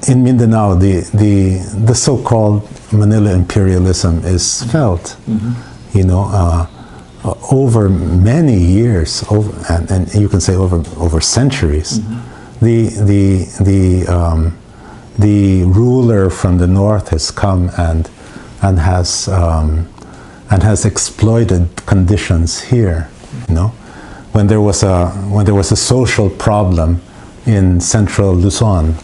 in Mindanao, the so-called Manila imperialism is felt, you know, over many years, and you can say over centuries. The ruler from the north has come and has exploited conditions here. You know, when there was a social problem in central Luzon,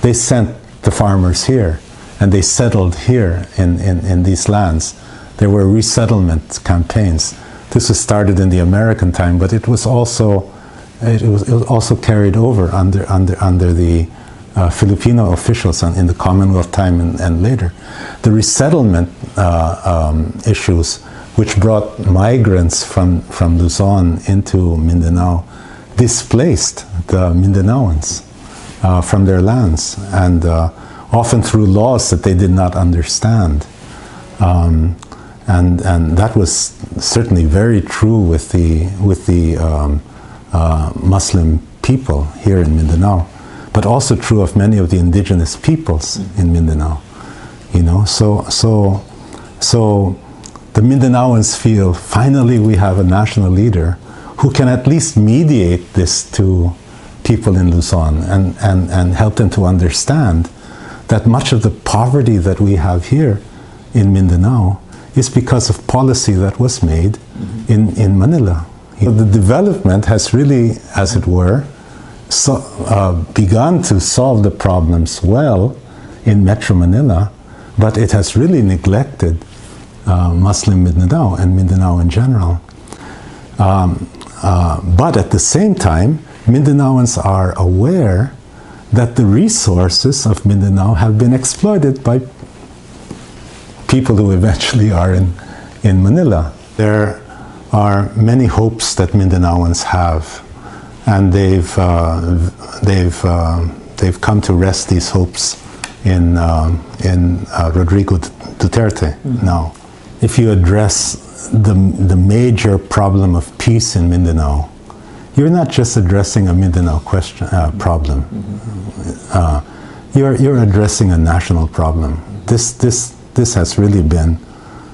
they sent the farmers here, and they settled here in these lands. There were resettlement campaigns. This was started in the American time, but it was also carried over under the Filipino officials in the Commonwealth time and later. The resettlement issues, which brought migrants from Luzon into Mindanao, displaced the Mindanaoans from their lands, and often through laws that they did not understand. And that was certainly very true with the Muslim people here in Mindanao, but also true of many of the indigenous peoples in Mindanao. You know, so the Mindanaoans feel, finally we have a national leader who can at least mediate this to people in Luzon and help them to understand that much of the poverty that we have here in Mindanao is because of policy that was made in Manila. So the development has really, as it were, begun to solve the problems well in Metro Manila, but it has really neglected Muslim Mindanao and Mindanao in general. But at the same time, Mindanaoans are aware that the resources of Mindanao have been exploited by people who eventually are in Manila. There are many hopes that Mindanaoans have, and they've come to rest these hopes in Rodrigo Duterte now. If you address the major problem of peace in Mindanao, you're not just addressing a Mindanao problem. You're addressing a national problem. This has really been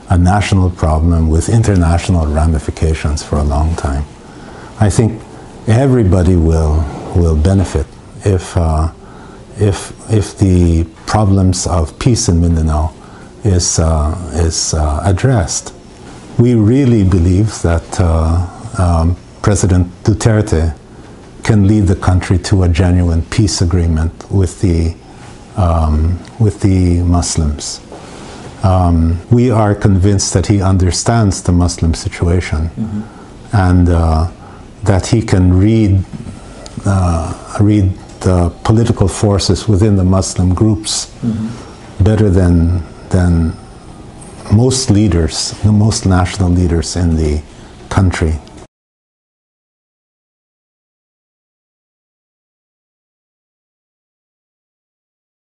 a national problem with international ramifications for a long time. I think everybody will benefit if the problems of peace in Mindanao is addressed. We really believe that President Duterte can lead the country to a genuine peace agreement with the Muslims. We are convinced that he understands the Muslim situation, and that he can read the political forces within the Muslim groups better than most leaders, most national leaders in the country.